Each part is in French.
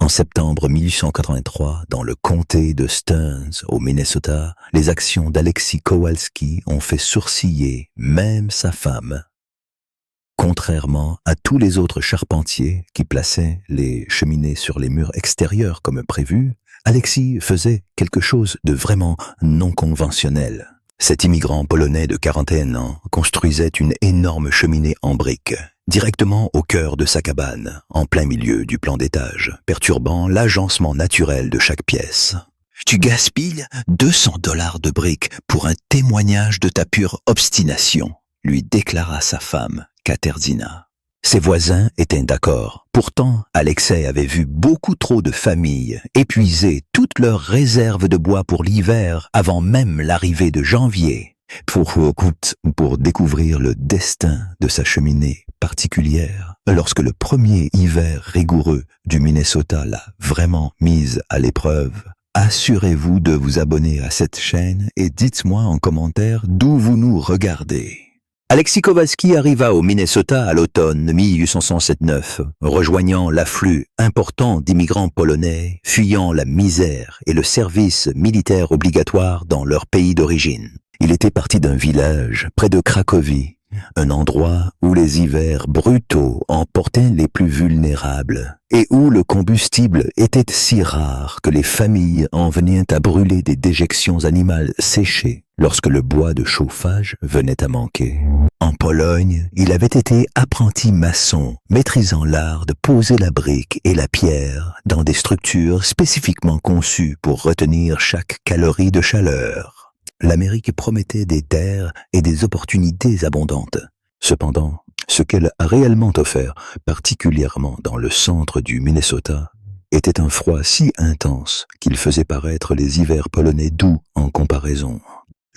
En septembre 1883, dans le comté de Stearns, au Minnesota, les actions d'Alexis Kowalski ont fait sourciller même sa femme. Contrairement à tous les autres charpentiers qui plaçaient les cheminées sur les murs extérieurs comme prévu, Alexis faisait quelque chose de vraiment non conventionnel. Cet immigrant polonais de 41 ans construisait une énorme cheminée en briques, directement au cœur de sa cabane, en plein milieu du plan d'étage, perturbant l'agencement naturel de chaque pièce. « Tu gaspilles 200 $ de briques pour un témoignage de ta pure obstination », lui déclara sa femme, Katerzina. Ses voisins étaient d'accord. Pourtant, Alexei avait vu beaucoup trop de familles épuiser toutes leurs réserves de bois pour l'hiver avant même l'arrivée de janvier pour découvrir le destin de sa cheminée particulière. Lorsque le premier hiver rigoureux du Minnesota l'a vraiment mise à l'épreuve, assurez-vous de vous abonner à cette chaîne et dites-moi en commentaire d'où vous nous regardez. Alexis Kowalski arriva au Minnesota à l'automne 1869, rejoignant l'afflux important d'immigrants polonais fuyant la misère et le service militaire obligatoire dans leur pays d'origine. Il était parti d'un village près de Cracovie, un endroit où les hivers brutaux emportaient les plus vulnérables et où le combustible était si rare que les familles en venaient à brûler des déjections animales séchées lorsque le bois de chauffage venait à manquer. En Pologne, il avait été apprenti maçon, maîtrisant l'art de poser la brique et la pierre dans des structures spécifiquement conçues pour retenir chaque calorie de chaleur. L'Amérique promettait des terres et des opportunités abondantes. Cependant, ce qu'elle a réellement offert, particulièrement dans le centre du Minnesota, était un froid si intense qu'il faisait paraître les hivers polonais doux en comparaison.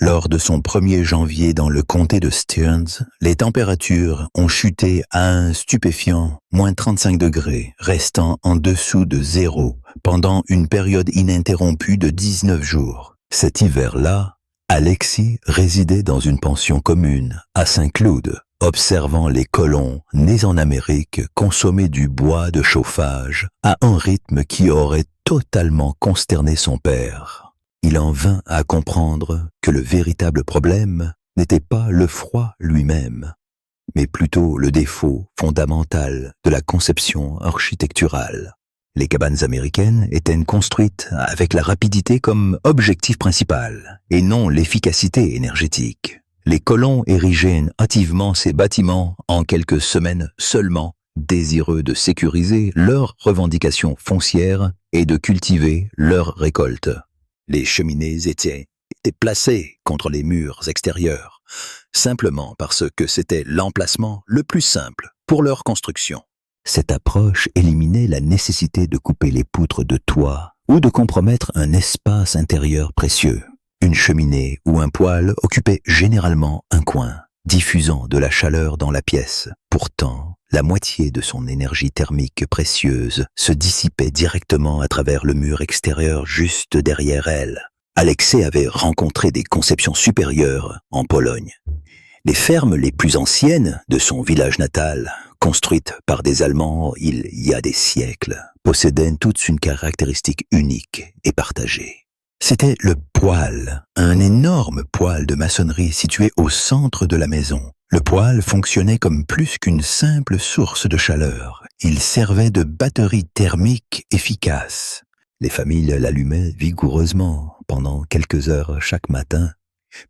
Lors de son 1er janvier dans le comté de Stearns, les températures ont chuté à un stupéfiant moins 35 degrés, restant en dessous de zéro pendant une période ininterrompue de 19 jours. Cet hiver-là, Alexis résidait dans une pension commune à Saint-Cloud, observant les colons nés en Amérique consommer du bois de chauffage à un rythme qui aurait totalement consterné son père. Il en vint à comprendre que le véritable problème n'était pas le froid lui-même, mais plutôt le défaut fondamental de la conception architecturale. Les cabanes américaines étaient construites avec la rapidité comme objectif principal, et non l'efficacité énergétique. Les colons érigeaient hâtivement ces bâtiments en quelques semaines seulement, désireux de sécuriser leurs revendications foncières et de cultiver leurs récoltes. Les cheminées étaient placées contre les murs extérieurs, simplement parce que c'était l'emplacement le plus simple pour leur construction. Cette approche éliminait la nécessité de couper les poutres de toit ou de compromettre un espace intérieur précieux. Une cheminée ou un poêle occupait généralement un coin, diffusant de la chaleur dans la pièce. Pourtant, la moitié de son énergie thermique précieuse se dissipait directement à travers le mur extérieur juste derrière elle. Alexei avait rencontré des conceptions supérieures en Pologne. Les fermes les plus anciennes de son village natal, construites par des Allemands il y a des siècles, possédaient toutes une caractéristique unique et partagée. C'était le poêle, un énorme poêle de maçonnerie situé au centre de la maison. Le poêle fonctionnait comme plus qu'une simple source de chaleur. Il servait de batterie thermique efficace. Les familles l'allumaient vigoureusement pendant quelques heures chaque matin,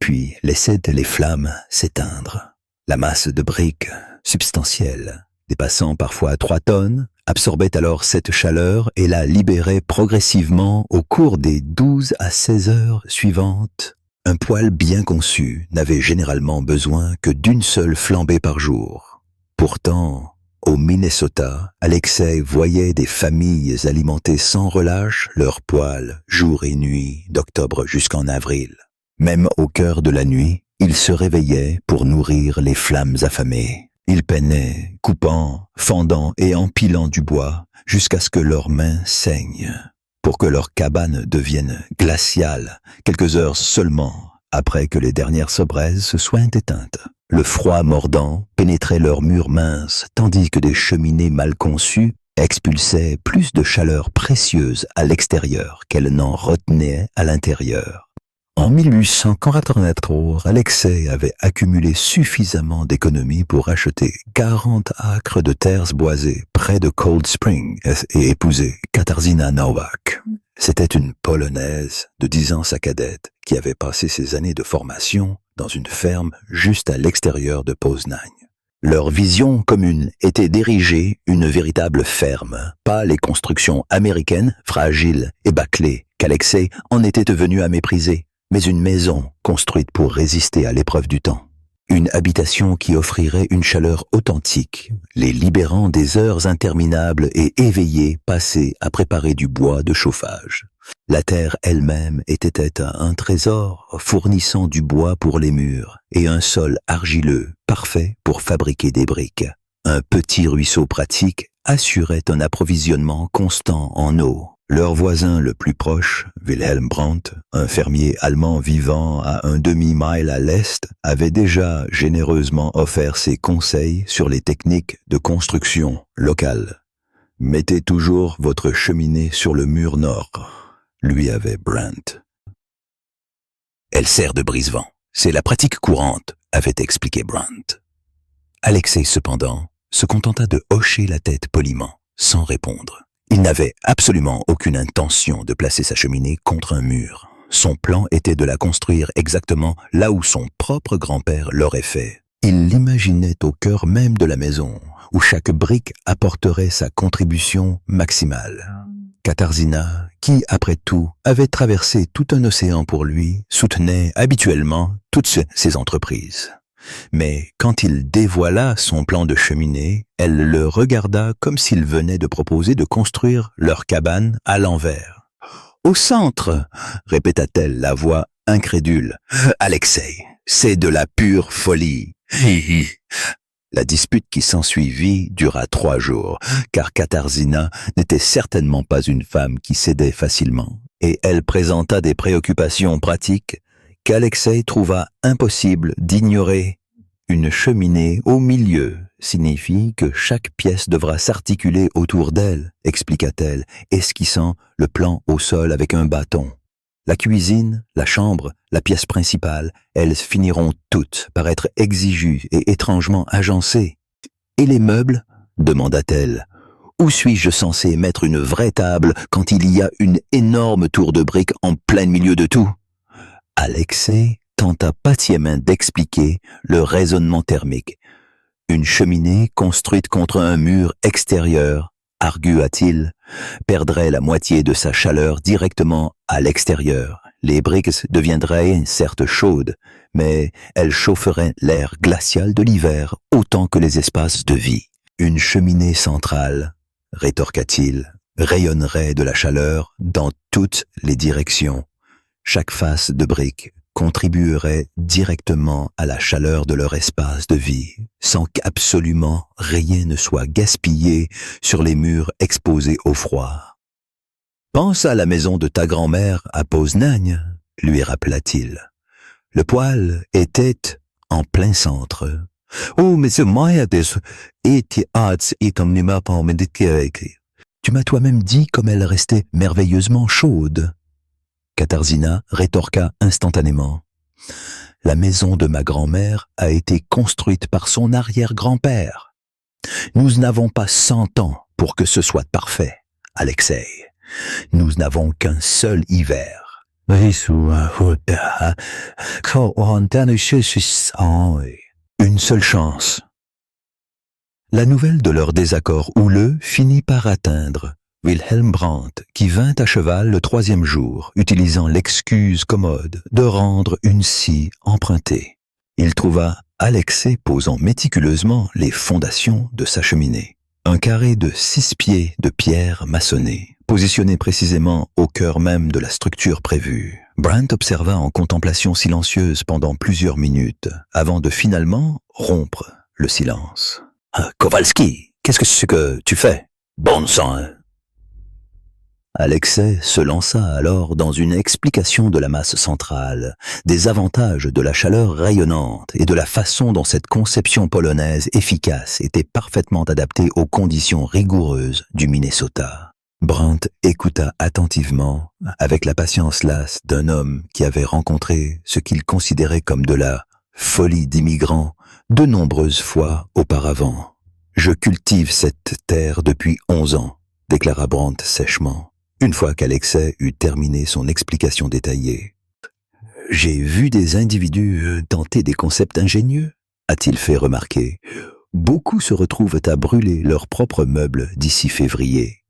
puis laissaient les flammes s'éteindre. La masse de briques, substantielle, dépassant parfois 3 tonnes, absorbait alors cette chaleur et la libérait progressivement au cours des 12 à 16 heures suivantes. Un poêle bien conçu n'avait généralement besoin que d'une seule flambée par jour. Pourtant, au Minnesota, Alexei voyait des familles alimenter sans relâche leurs poêles jour et nuit, d'octobre jusqu'en avril. Même au cœur de la nuit, ils se réveillaient pour nourrir les flammes affamées. Ils peinaient, coupant, fendant et empilant du bois jusqu'à ce que leurs mains saignent, pour que leur cabane devienne glaciale quelques heures seulement après que les dernières sobraises se soient éteintes. Le froid mordant pénétrait leurs murs minces, tandis que des cheminées mal conçues expulsait plus de chaleur précieuse à l'extérieur qu'elle n'en retenait à l'intérieur. En 1883, Alexei avait accumulé suffisamment d'économies pour acheter 40 acres de terres boisées près de Cold Spring et épouser Katarzyna Nowak. C'était une Polonaise de 10 ans sa cadette qui avait passé ses années de formation dans une ferme juste à l'extérieur de Poznań. Leur vision commune était d'ériger une véritable ferme, pas les constructions américaines, fragiles et bâclées, qu'Alexei en était devenu à mépriser, mais une maison construite pour résister à l'épreuve du temps. Une habitation qui offrirait une chaleur authentique, les libérant des heures interminables et éveillées passées à préparer du bois de chauffage. La terre elle-même était un trésor fournissant du bois pour les murs et un sol argileux parfait pour fabriquer des briques. Un petit ruisseau pratique assurait un approvisionnement constant en eau. Leur voisin le plus proche, Wilhelm Brandt, un fermier allemand vivant à un demi-mile à l'est, avait déjà généreusement offert ses conseils sur les techniques de construction locales. « Mettez toujours votre cheminée sur le mur nord », lui avait Brandt. « Elle sert de brise-vent. C'est la pratique courante », avait expliqué Brandt. Alexei, cependant, se contenta de hocher la tête poliment, sans répondre. Il n'avait absolument aucune intention de placer sa cheminée contre un mur. Son plan était de la construire exactement là où son propre grand-père l'aurait fait. Il l'imaginait au cœur même de la maison, où chaque brique apporterait sa contribution maximale. Katarzyna, qui, après tout, avait traversé tout un océan pour lui, soutenait habituellement toutes ses entreprises. Mais quand il dévoila son plan de cheminée, elle le regarda comme s'il venait de proposer de construire leur cabane à l'envers. « Au centre !» répéta-t-elle, la voix incrédule. « Alexei, c'est de la pure folie !» La dispute qui s'ensuivit dura 3 jours, car Katarzyna n'était certainement pas une femme qui cédait facilement, et elle présenta des préoccupations pratiques qu'Alexei trouva impossible d'ignorer. Une cheminée au milieu signifie que chaque pièce devra s'articuler autour d'elle, expliqua-t-elle, esquissant le plan au sol avec un bâton. La cuisine, la chambre, la pièce principale, elles finiront toutes par être exiguës et étrangement agencées. Et les meubles ? demanda-t-elle. Où suis-je censé mettre une vraie table quand il y a une énorme tour de briques en plein milieu de tout ? Alexei tenta patiemment d'expliquer le raisonnement thermique. Une cheminée construite contre un mur extérieur, argua-t-il, perdrait la moitié de sa chaleur directement à l'extérieur. Les briques deviendraient certes chaudes, mais elles chaufferaient l'air glacial de l'hiver autant que les espaces de vie. Une cheminée centrale, rétorqua-t-il, rayonnerait de la chaleur dans toutes les directions. Chaque face de brique contribuerait directement à la chaleur de leur espace de vie, sans qu'absolument rien ne soit gaspillé sur les murs exposés au froid. « Pense à la maison de ta grand-mère à Poznań, » lui rappela-t-il. Le poêle était en plein centre. « Oh, mais c'est moi, tu m'as toi-même dit comme elle restait merveilleusement chaude. » Katarzyna rétorqua instantanément. « La maison de ma grand-mère a été construite par son arrière-grand-père. Nous n'avons pas 100 ans pour que ce soit parfait, Alexei. Nous n'avons qu'un seul hiver. » Une seule chance. La nouvelle de leur désaccord houleux finit par atteindre Wilhelm Brandt, qui vint à cheval le 3e jour, utilisant l'excuse commode de rendre une scie empruntée. Il trouva Alexei posant méticuleusement les fondations de sa cheminée. Un carré de 6 pieds de pierre maçonnée, positionné précisément au cœur même de la structure prévue. Brandt observa en contemplation silencieuse pendant plusieurs minutes, avant de finalement rompre le silence. « Kowalski, qu'est-ce que tu fais ? Bon sang, hein !» Alexei se lança alors dans une explication de la masse centrale, des avantages de la chaleur rayonnante et de la façon dont cette conception polonaise efficace était parfaitement adaptée aux conditions rigoureuses du Minnesota. Brandt écouta attentivement, avec la patience lasse d'un homme qui avait rencontré ce qu'il considérait comme de la folie d'immigrant de nombreuses fois auparavant. « Je cultive cette terre depuis 11 ans, déclara Brandt sèchement, une fois qu'Alexei eut terminé son explication détaillée. « J'ai vu des individus tenter des concepts ingénieux, a-t-il fait remarquer. Beaucoup se retrouvent à brûler leurs propres meubles d'ici février.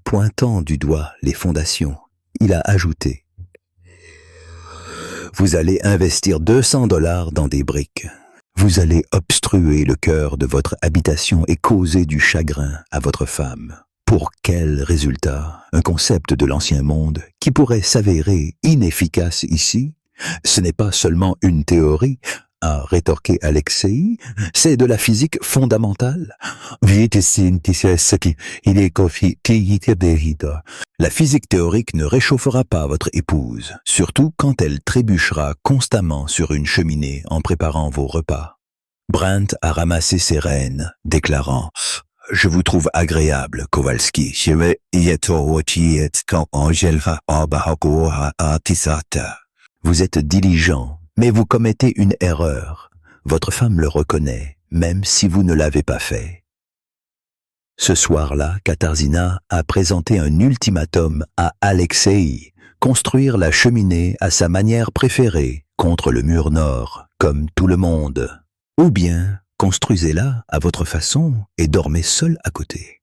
Pointant du doigt les fondations, il a ajouté. Vous allez investir $200 dans des briques. Vous allez obstruer le cœur de votre habitation et causer du chagrin à votre femme. Pour quel résultat? Un concept de l'ancien monde qui pourrait s'avérer inefficace ici? Ce n'est pas seulement une théorie, a rétorqué Alexei, c'est de la physique fondamentale. La physique théorique ne réchauffera pas votre épouse, surtout quand elle trébuchera constamment sur une cheminée en préparant vos repas. Brandt a ramassé ses rênes, déclarant « Je vous trouve agréable, Kowalski. Vous êtes diligent, mais vous commettez une erreur. Votre femme le reconnaît, même si vous ne l'avez pas fait. » Ce soir-là, Katarzyna a présenté un ultimatum à Alexei, construire la cheminée à sa manière préférée, contre le mur nord, comme tout le monde. Ou bien, construisez-la à votre façon et dormez seul à côté.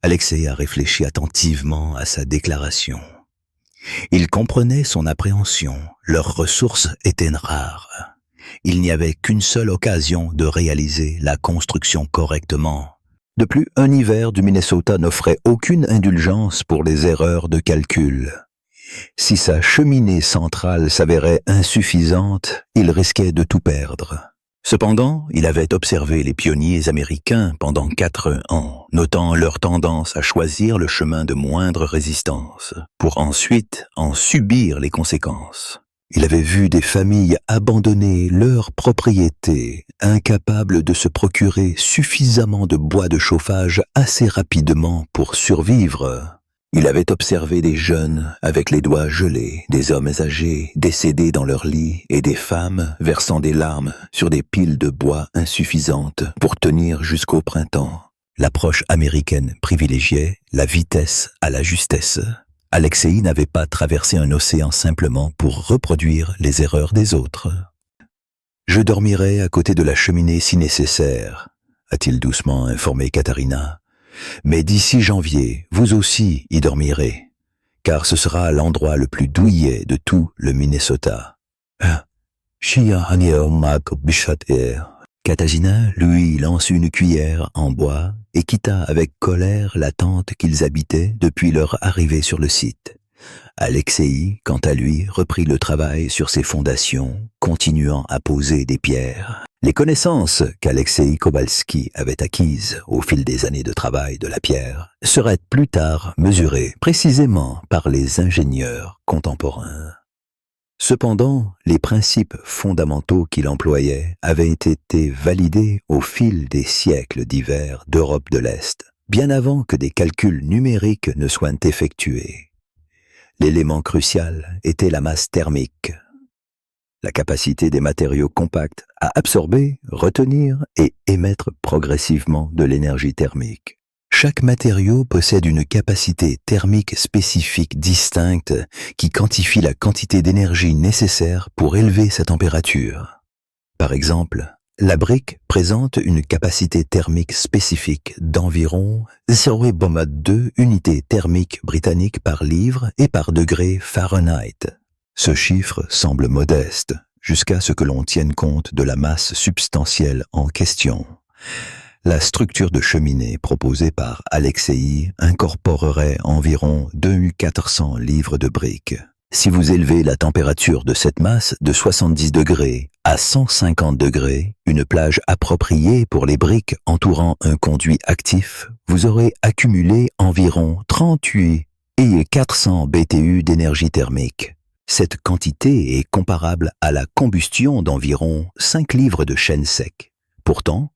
Alexei a réfléchi attentivement à sa déclaration. Il comprenait son appréhension, leurs ressources étaient rares. Il n'y avait qu'une seule occasion de réaliser la construction correctement. De plus, un hiver du Minnesota n'offrait aucune indulgence pour les erreurs de calcul. Si sa cheminée centrale s'avérait insuffisante, il risquait de tout perdre. Cependant, il avait observé les pionniers américains pendant 4 ans, notant leur tendance à choisir le chemin de moindre résistance, pour ensuite en subir les conséquences. Il avait vu des familles abandonner leurs propriétés, incapables de se procurer suffisamment de bois de chauffage assez rapidement pour survivre. Il avait observé des jeunes avec les doigts gelés, des hommes âgés décédés dans leur lit et des femmes versant des larmes sur des piles de bois insuffisantes pour tenir jusqu'au printemps. L'approche américaine privilégiait la vitesse à la justesse. Alexei n'avait pas traversé un océan simplement pour reproduire les erreurs des autres. « Je dormirai à côté de la cheminée si nécessaire », a-t-il doucement informé Katarzyna. Mais d'ici janvier, vous aussi y dormirez, car ce sera l'endroit le plus douillet de tout le Minnesota. Katarzyna lui lance une cuillère en bois et quitta avec colère la tente qu'ils habitaient depuis leur arrivée sur le site. Alexei, quant à lui, reprit le travail sur ses fondations, continuant à poser des pierres. Les connaissances qu'Alexei Kowalski avait acquises au fil des années de travail de la pierre seraient plus tard mesurées précisément par les ingénieurs contemporains. Cependant, les principes fondamentaux qu'il employait avaient été validés au fil des siècles divers d'Europe de l'Est, bien avant que des calculs numériques ne soient effectués. L'élément crucial était la masse thermique, la capacité des matériaux compacts à absorber, retenir et émettre progressivement de l'énergie thermique. Chaque matériau possède une capacité thermique spécifique distincte qui quantifie la quantité d'énergie nécessaire pour élever sa température. Par exemple, la brique présente une capacité thermique spécifique d'environ 0,2 unités thermiques britanniques par livre et par degré Fahrenheit. Ce chiffre semble modeste jusqu'à ce que l'on tienne compte de la masse substantielle en question. La structure de cheminée proposée par Alexei incorporerait environ 2400 livres de briques. Si vous élevez la température de cette masse de 70 degrés à 150 degrés, une plage appropriée pour les briques entourant un conduit actif, vous aurez accumulé environ 38 et 400 BTU d'énergie thermique. Cette quantité est comparable à la combustion d'environ 5 livres de chêne sec. Pourtant,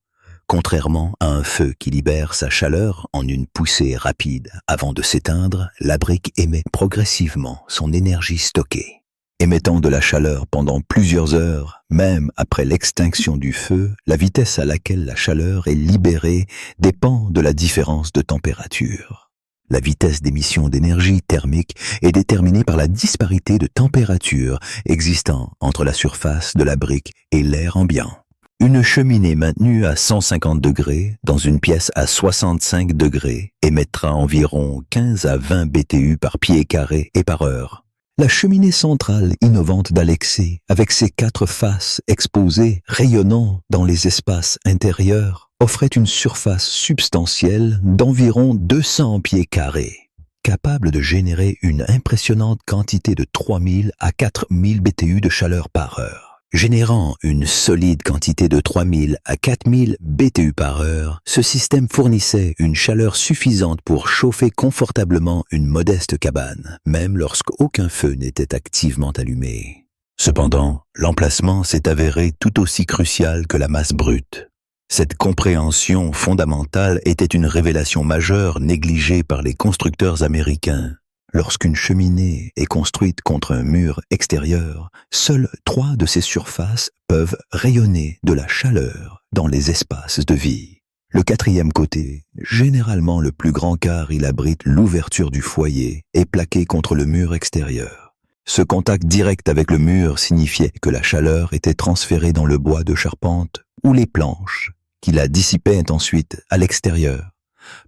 contrairement à un feu qui libère sa chaleur en une poussée rapide avant de s'éteindre, la brique émet progressivement son énergie stockée. Émettant de la chaleur pendant plusieurs heures, même après l'extinction du feu, la vitesse à laquelle la chaleur est libérée dépend de la différence de température. La vitesse d'émission d'énergie thermique est déterminée par la disparité de température existant entre la surface de la brique et l'air ambiant. Une cheminée maintenue à 150 degrés dans une pièce à 65 degrés émettra environ 15 à 20 BTU par pied carré et par heure. La cheminée centrale innovante d'Alexei, avec ses 4 faces exposées rayonnant dans les espaces intérieurs, offrait une surface substantielle d'environ 200 pieds carrés, capable de générer une impressionnante quantité de 3000 à 4000 BTU de chaleur par heure. Générant une solide quantité de 3000 à 4000 BTU par heure, ce système fournissait une chaleur suffisante pour chauffer confortablement une modeste cabane, même lorsqu'aucun feu n'était activement allumé. Cependant, l'emplacement s'est avéré tout aussi crucial que la masse brute. Cette compréhension fondamentale était une révélation majeure négligée par les constructeurs américains. Lorsqu'une cheminée est construite contre un mur extérieur, seules 3 de ses surfaces peuvent rayonner de la chaleur dans les espaces de vie. Le 4e côté, généralement le plus grand car il abrite l'ouverture du foyer, est plaqué contre le mur extérieur. Ce contact direct avec le mur signifiait que la chaleur était transférée dans le bois de charpente ou les planches, qui la dissipaient ensuite à l'extérieur.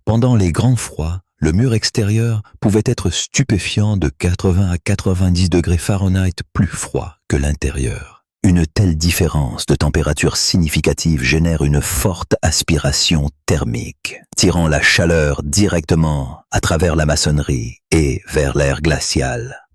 Pendant les grands froids, le mur extérieur pouvait être stupéfiant de 80 à 90 degrés Fahrenheit plus froid que l'intérieur. Une telle différence de température significative génère une forte aspiration thermique, tirant la chaleur directement à travers la maçonnerie et vers l'air glacial.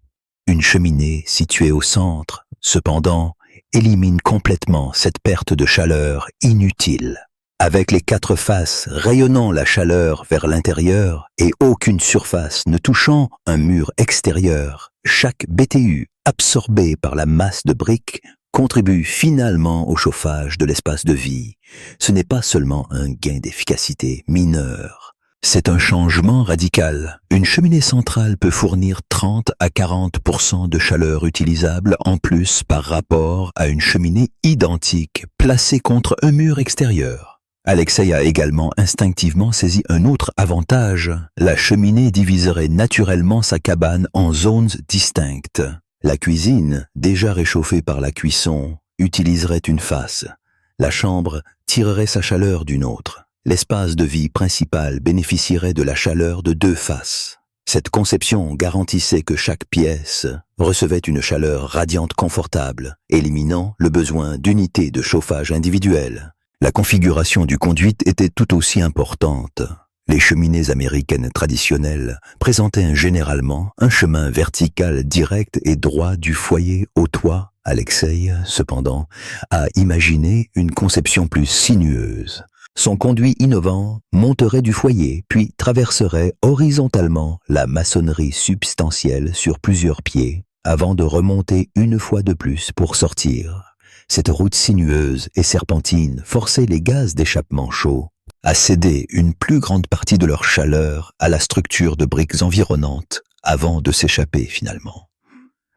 Une cheminée située au centre, cependant, élimine complètement cette perte de chaleur inutile. Avec les 4 faces rayonnant la chaleur vers l'intérieur et aucune surface ne touchant un mur extérieur, chaque BTU absorbé par la masse de briques contribue finalement au chauffage de l'espace de vie. Ce n'est pas seulement un gain d'efficacité mineur, c'est un changement radical. Une cheminée centrale peut fournir 30 à 40% de chaleur utilisable en plus par rapport à une cheminée identique placée contre un mur extérieur. Alexei a également instinctivement saisi un autre avantage. La cheminée diviserait naturellement sa cabane en zones distinctes. La cuisine, déjà réchauffée par la cuisson, utiliserait une face. La chambre tirerait sa chaleur d'une autre. L'espace de vie principal bénéficierait de la chaleur de 2 faces. Cette conception garantissait que chaque pièce recevait une chaleur radiante confortable, éliminant le besoin d'unités de chauffage individuelles. La configuration du conduit était tout aussi importante. Les cheminées américaines traditionnelles présentaient généralement un chemin vertical direct et droit du foyer au toit. Alexei, cependant, a imaginé une conception plus sinueuse. Son conduit innovant monterait du foyer, puis traverserait horizontalement la maçonnerie substantielle sur plusieurs pieds, avant de remonter une fois de plus pour sortir. Cette route sinueuse et serpentine forçait les gaz d'échappement chaud à céder une plus grande partie de leur chaleur à la structure de briques environnantes avant de s'échapper finalement.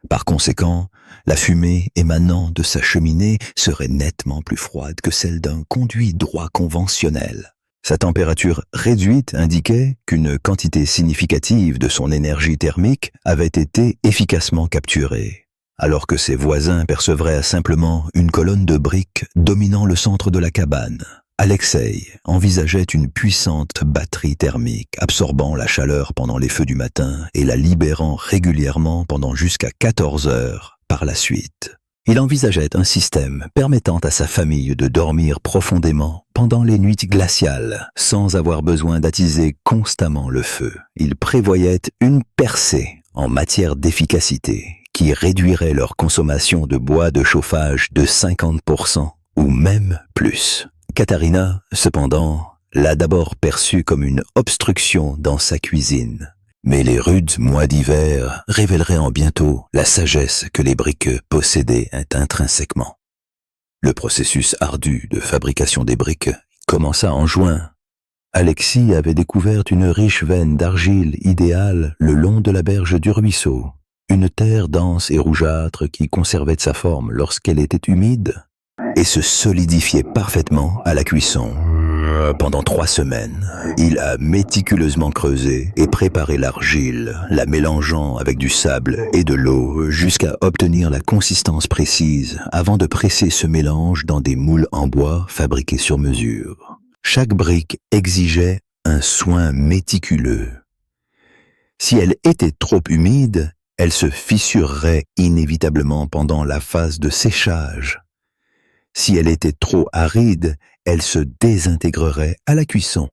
Par conséquent, la fumée émanant de sa cheminée serait nettement plus froide que celle d'un conduit droit conventionnel. Sa température réduite indiquait qu'une quantité significative de son énergie thermique avait été efficacement capturée, alors que ses voisins percevraient simplement une colonne de briques dominant le centre de la cabane. Alexei envisageait une puissante batterie thermique absorbant la chaleur pendant les feux du matin et la libérant régulièrement pendant jusqu'à 14 heures par la suite. Il envisageait un système permettant à sa famille de dormir profondément pendant les nuits glaciales sans avoir besoin d'attiser constamment le feu. Il prévoyait une percée en matière d'efficacité qui réduirait leur consommation de bois de chauffage de 50% ou même plus. Katharina, cependant, l'a d'abord perçu comme une obstruction dans sa cuisine. Mais les rudes mois d'hiver révéleraient en bientôt la sagesse que les briques possédaient intrinsèquement. Le processus ardu de fabrication des briques commença en juin. Alexis avait découvert une riche veine d'argile idéale le long de la berge du ruisseau, une terre dense et rougeâtre qui conservait sa forme lorsqu'elle était humide et se solidifiait parfaitement à la cuisson. Pendant 3 semaines, il a méticuleusement creusé et préparé l'argile, la mélangeant avec du sable et de l'eau jusqu'à obtenir la consistance précise avant de presser ce mélange dans des moules en bois fabriqués sur mesure. Chaque brique exigeait un soin méticuleux. Si elle était trop humide, elle se fissurerait inévitablement pendant la phase de séchage. Si elle était trop aride, elle se désintégrerait à la cuisson.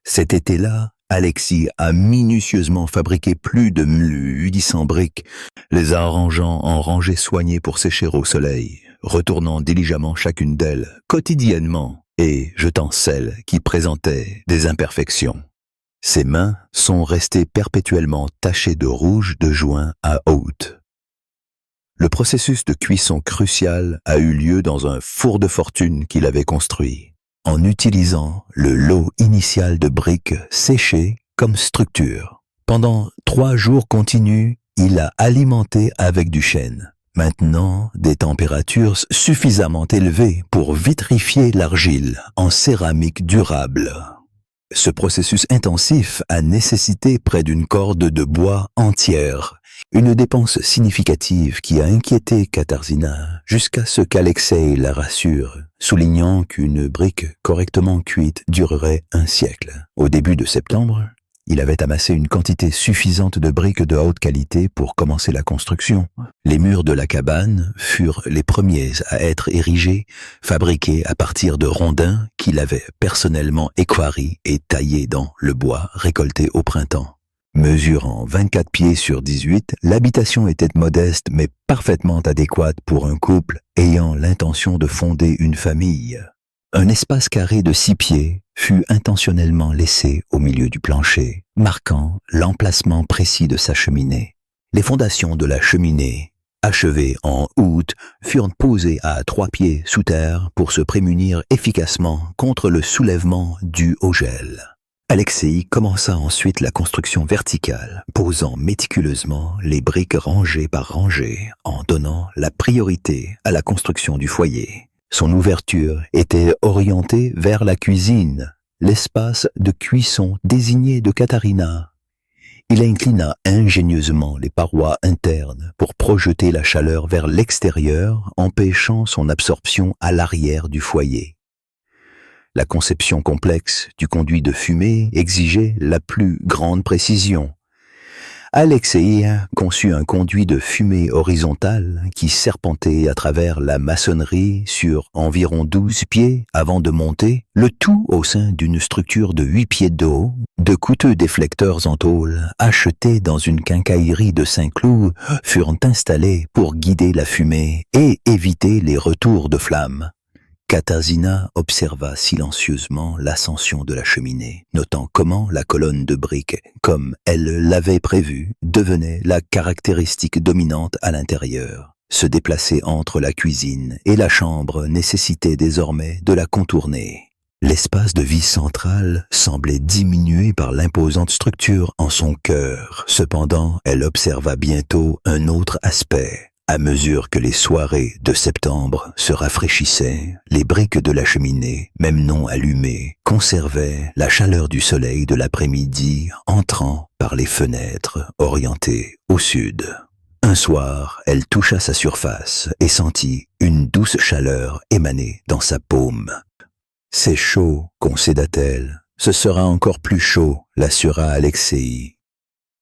Cet été-là, Alexis a minutieusement fabriqué plus de 800 briques, les arrangeant en rangées soignées pour sécher au soleil, retournant diligemment chacune d'elles, quotidiennement, et jetant celles qui présentaient des imperfections. Ses mains sont restées perpétuellement tachées de rouge de juin à août. Le processus de cuisson crucial a eu lieu dans un four de fortune qu'il avait construit, en utilisant le lot initial de briques séchées comme structure. Pendant 3 jours continus, il a alimenté avec du chêne, maintenant des températures suffisamment élevées pour vitrifier l'argile en céramique durable. Ce processus intensif a nécessité près d'une corde de bois entière, une dépense significative qui a inquiété Katharina jusqu'à ce qu'Alexei la rassure, soulignant qu'une brique correctement cuite durerait 1 siècle. Au début de septembre, il avait amassé une quantité suffisante de briques de haute qualité pour commencer la construction. Les murs de la cabane furent les premiers à être érigés, fabriqués à partir de rondins qu'il avait personnellement équarris et taillés dans le bois récolté au printemps. Mesurant 24 pieds sur 18, l'habitation était modeste mais parfaitement adéquate pour un couple ayant l'intention de fonder une famille. Un espace carré de 6 pieds fut intentionnellement laissé au milieu du plancher, marquant l'emplacement précis de sa cheminée. Les fondations de la cheminée, achevées en août, furent posées à 3 pieds sous terre pour se prémunir efficacement contre le soulèvement dû au gel. Alexei commença ensuite la construction verticale, posant méticuleusement les briques rangées par rangées, en donnant la priorité à la construction du foyer. Son ouverture était orientée vers la cuisine, l'espace de cuisson désigné de Katharina. Il inclina ingénieusement les parois internes pour projeter la chaleur vers l'extérieur, empêchant son absorption à l'arrière du foyer. La conception complexe du conduit de fumée exigeait la plus grande précision. Alexei conçut un conduit de fumée horizontal qui serpentait à travers la maçonnerie sur environ 12 pieds avant de monter, le tout au sein d'une structure de 8 pieds de haut. De coûteux déflecteurs en tôle, achetés dans une quincaillerie de Saint-Cloud, furent installés pour guider la fumée et éviter les retours de flammes. Katharina observa silencieusement l'ascension de la cheminée, notant comment la colonne de briques, comme elle l'avait prévu, devenait la caractéristique dominante à l'intérieur. Se déplacer entre la cuisine et la chambre nécessitait désormais de la contourner. L'espace de vie central semblait diminuer par l'imposante structure en son cœur. Cependant, elle observa bientôt un autre aspect. À mesure que les soirées de septembre se rafraîchissaient, les briques de la cheminée, même non allumées, conservaient la chaleur du soleil de l'après-midi entrant par les fenêtres orientées au sud. Un soir, elle toucha sa surface et sentit une douce chaleur émaner dans sa paume. « C'est chaud, concéda-t-elle. Ce sera encore plus chaud, l'assura Alexei. »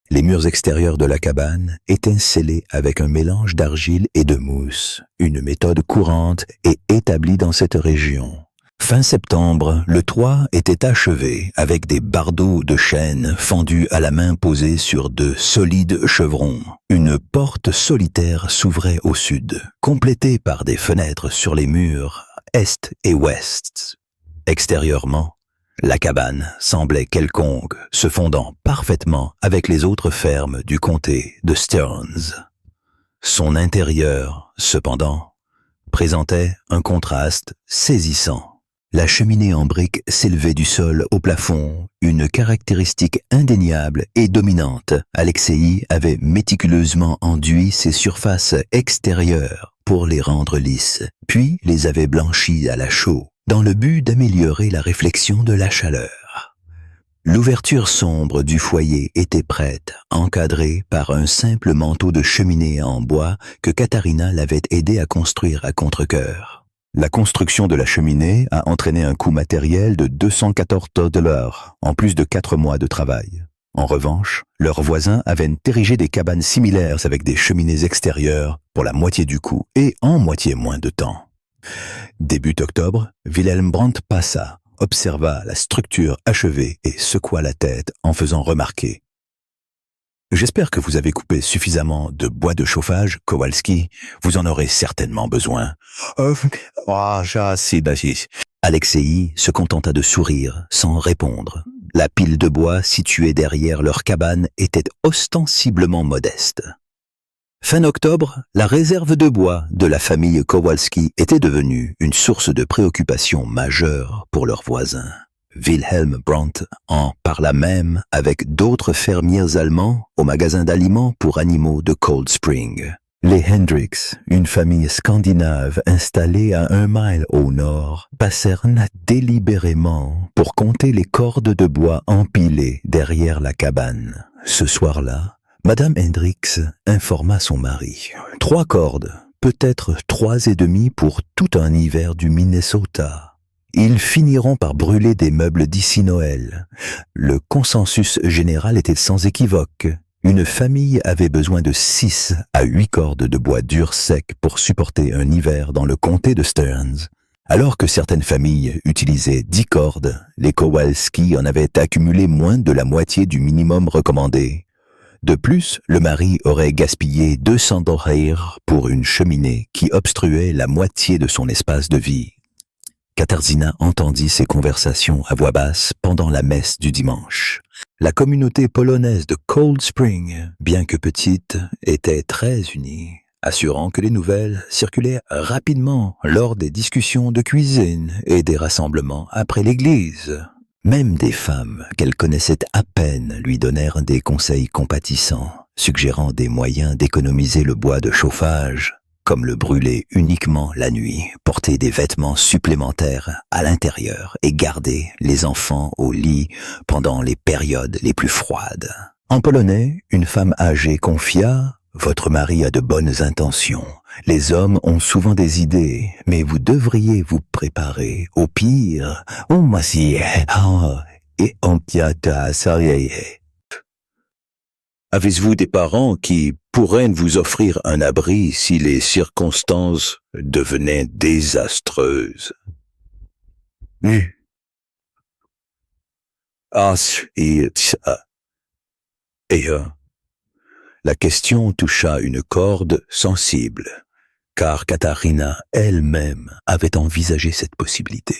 Les murs extérieurs de la cabane étaient scellés avec un mélange d'argile et de mousse, une méthode courante et établie dans cette région. Fin septembre, le toit était achevé avec des bardeaux de chêne fendus à la main posés sur de solides chevrons. Une porte solitaire s'ouvrait au sud, complétée par des fenêtres sur les murs est et ouest. Extérieurement, la cabane semblait quelconque, se fondant parfaitement avec les autres fermes du comté de Stearns. Son intérieur, cependant, présentait un contraste saisissant. La cheminée en briques s'élevait du sol au plafond, une caractéristique indéniable et dominante. Alexei avait méticuleusement enduit ses surfaces extérieures pour les rendre lisses, puis les avait blanchies à la chaux, dans le but d'améliorer la réflexion de la chaleur. L'ouverture sombre du foyer était prête, encadrée par un simple manteau de cheminée en bois que Katharina l'avait aidé à construire à contre-cœur. La construction de la cheminée a entraîné un coût matériel de $214, en plus de 4 mois de travail. En revanche, leurs voisins avaient érigé des cabanes similaires avec des cheminées extérieures pour la moitié du coût et en moitié moins de temps. Début octobre, Wilhelm Brandt passa, observa la structure achevée et secoua la tête en faisant remarquer: « J'espère que vous avez coupé suffisamment de bois de chauffage, Kowalski. Vous en aurez certainement besoin. » Alexei se contenta de sourire sans répondre. La pile de bois située derrière leur cabane était ostensiblement modeste. Fin octobre, la réserve de bois de la famille Kowalski était devenue une source de préoccupation majeure pour leurs voisins. Wilhelm Brandt en parla même avec d'autres fermiers allemands au magasin d'aliments pour animaux de Cold Spring. Les Hendricks, une famille scandinave installée à 1 mile au nord, passèrent délibérément pour compter les cordes de bois empilées derrière la cabane. Ce soir-là, Madame Hendricks informa son mari. 3 cordes, peut-être 3,5 pour tout un hiver du Minnesota. Ils finiront par brûler des meubles d'ici Noël. Le consensus général était sans équivoque. Une famille avait besoin de 6 à 8 cordes de bois dur sec pour supporter un hiver dans le comté de Stearns. Alors que certaines familles utilisaient 10 cordes, les Kowalski en avaient accumulé moins de la moitié du minimum recommandé. De plus, le mari aurait gaspillé $200 pour une cheminée qui obstruait la moitié de son espace de vie. Katarzyna entendit ces conversations à voix basse pendant la messe du dimanche. La communauté polonaise de Cold Spring, bien que petite, était très unie, assurant que les nouvelles circulaient rapidement lors des discussions de cuisine et des rassemblements après l'église. Même des femmes qu'elle connaissait à peine lui donnèrent des conseils compatissants, suggérant des moyens d'économiser le bois de chauffage, comme le brûler uniquement la nuit, porter des vêtements supplémentaires à l'intérieur et garder les enfants au lit pendant les périodes les plus froides. En polonais, une femme âgée confia: « Votre mari a de bonnes intentions. Les hommes ont souvent des idées, mais vous devriez vous préparer au pire. » Avez-vous des parents qui pourraient vous offrir un abri si les circonstances devenaient désastreuses? La question toucha une corde sensible, car Katharina elle-même avait envisagé cette possibilité.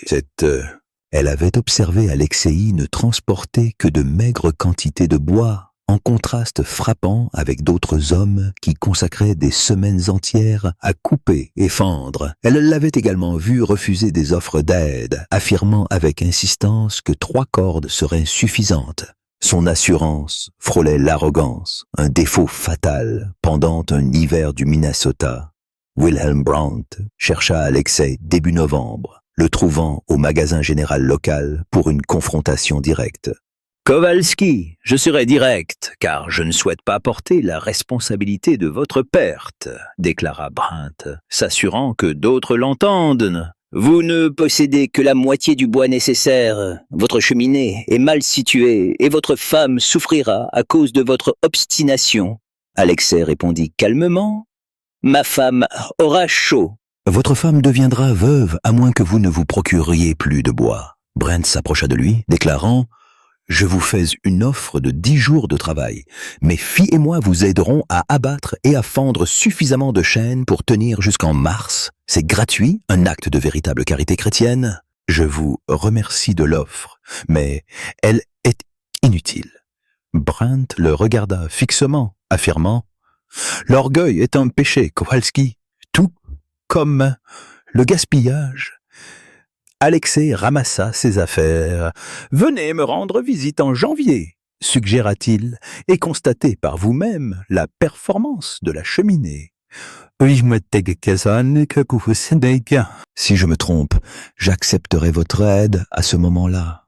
Elle avait observé Alexei ne transporter que de maigres quantités de bois, en contraste frappant avec d'autres hommes qui consacraient des semaines entières à couper et fendre. Elle l'avait également vu refuser des offres d'aide, affirmant avec insistance que 3 cordes seraient suffisantes. Son assurance frôlait l'arrogance, un défaut fatal pendant un hiver du Minnesota. Wilhelm Brandt chercha Alexei début novembre, le trouvant au magasin général local pour une confrontation directe. « Kowalski, je serai direct, car je ne souhaite pas porter la responsabilité de votre perte, » déclara Brandt, s'assurant que d'autres l'entendent. « Vous ne possédez que la moitié du bois nécessaire, votre cheminée est mal située et votre femme souffrira à cause de votre obstination. » Alexei répondit calmement. « Ma femme aura chaud Votre femme deviendra veuve à moins que vous ne vous procuriez plus de bois. Brent s'approcha de lui, déclarant « Je vous fais une offre de 10 jours de travail. Mes filles et moi vous aiderons à abattre et à fendre suffisamment de chêne pour tenir jusqu'en mars. C'est gratuit, un acte de véritable charité chrétienne. Je vous remercie de l'offre, mais elle est inutile. » Brent le regarda fixement, affirmant « L'orgueil est un péché, Kowalski, tout comme le gaspillage. » Alexei ramassa ses affaires. « Venez me rendre visite en janvier, suggéra-t-il, et constatez par vous-même la performance de la cheminée. » Oui, mais que vous savez bien. Si je me trompe, j'accepterai votre aide à ce moment-là.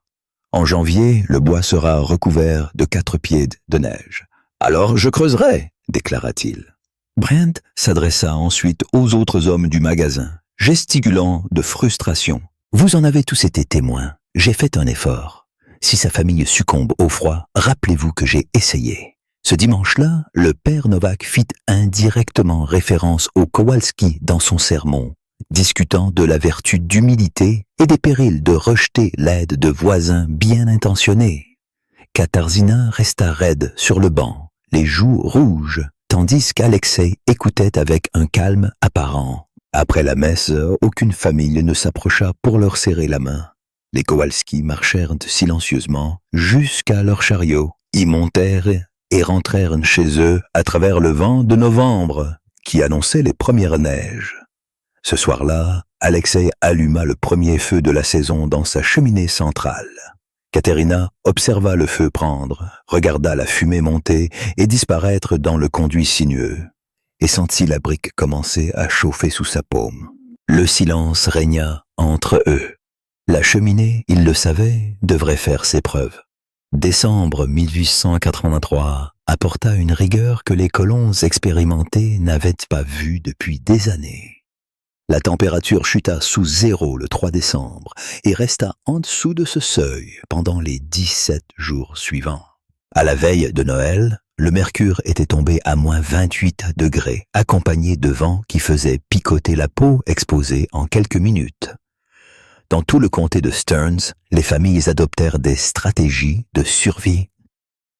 En janvier, le bois sera recouvert de 4 pieds de neige. Alors je creuserai, déclara-t-il. Brent s'adressa ensuite aux autres hommes du magasin, gesticulant de frustration. Vous en avez tous été témoins. J'ai fait un effort. Si sa famille succombe au froid, rappelez-vous que j'ai essayé. Ce dimanche-là, le père Novak fit indirectement référence au Kowalski dans son sermon, discutant de la vertu d'humilité et des périls de rejeter l'aide de voisins bien intentionnés. Katarzyna resta raide sur le banc, les joues rouges, tandis qu'Alexei écoutait avec un calme apparent. Après la messe, aucune famille ne s'approcha pour leur serrer la main. Les Kowalski marchèrent silencieusement jusqu'à leur chariot, y montèrent et rentrèrent chez eux à travers le vent de novembre qui annonçait les premières neiges. Ce soir-là, Alexei alluma le premier feu de la saison dans sa cheminée centrale. Katerina observa le feu prendre, regarda la fumée monter et disparaître dans le conduit sinueux, et sentit la brique commencer à chauffer sous sa paume. Le silence régna entre eux. La cheminée, il le savait, devrait faire ses preuves. Décembre 1883 apporta une rigueur que les colons expérimentés n'avaient pas vue depuis des années. La température chuta sous 0 le 3 décembre et resta en dessous de ce seuil pendant les 17 jours suivants. À la veille de Noël, le mercure était tombé à moins 28 degrés, accompagné de vents qui faisaient picoter la peau exposée en quelques minutes. Dans tout le comté de Stearns, les familles adoptèrent des stratégies de survie.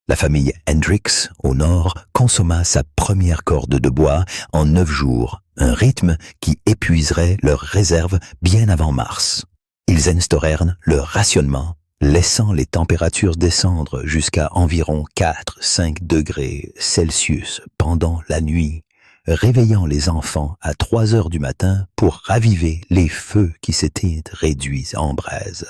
La famille Hendricks, au nord, consomma sa première corde de bois en 9 jours, un rythme qui épuiserait leurs réserves bien avant mars. Ils instaurèrent le rationnement, laissant les températures descendre jusqu'à environ 4-5 degrés Celsius pendant la nuit, réveillant les enfants à 3 heures du matin pour raviver les feux qui s'étaient réduits en braise.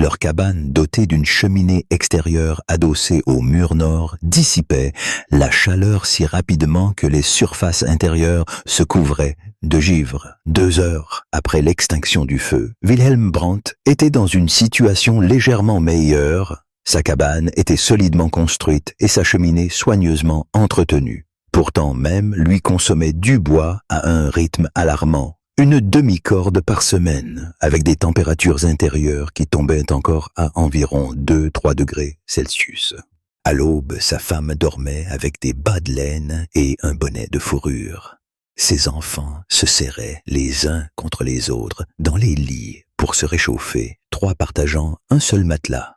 Leur cabane, dotée d'une cheminée extérieure adossée au mur nord, dissipait la chaleur si rapidement que les surfaces intérieures se couvraient de givre. 2 heures après l'extinction du feu, Wilhelm Brandt était dans une situation légèrement meilleure. Sa cabane était solidement construite et sa cheminée soigneusement entretenue. Pourtant même, lui consommait du bois à un rythme alarmant. Une demi-corde par semaine, avec des températures intérieures qui tombaient encore à environ 2-3 degrés Celsius. À l'aube, sa femme dormait avec des bas de laine et un bonnet de fourrure. Ses enfants se serraient les uns contre les autres dans les lits pour se réchauffer, 3 partageant un seul matelas.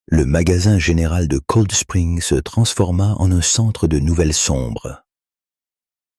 Le magasin général de Cold Spring se transforma en un centre de nouvelles sombres.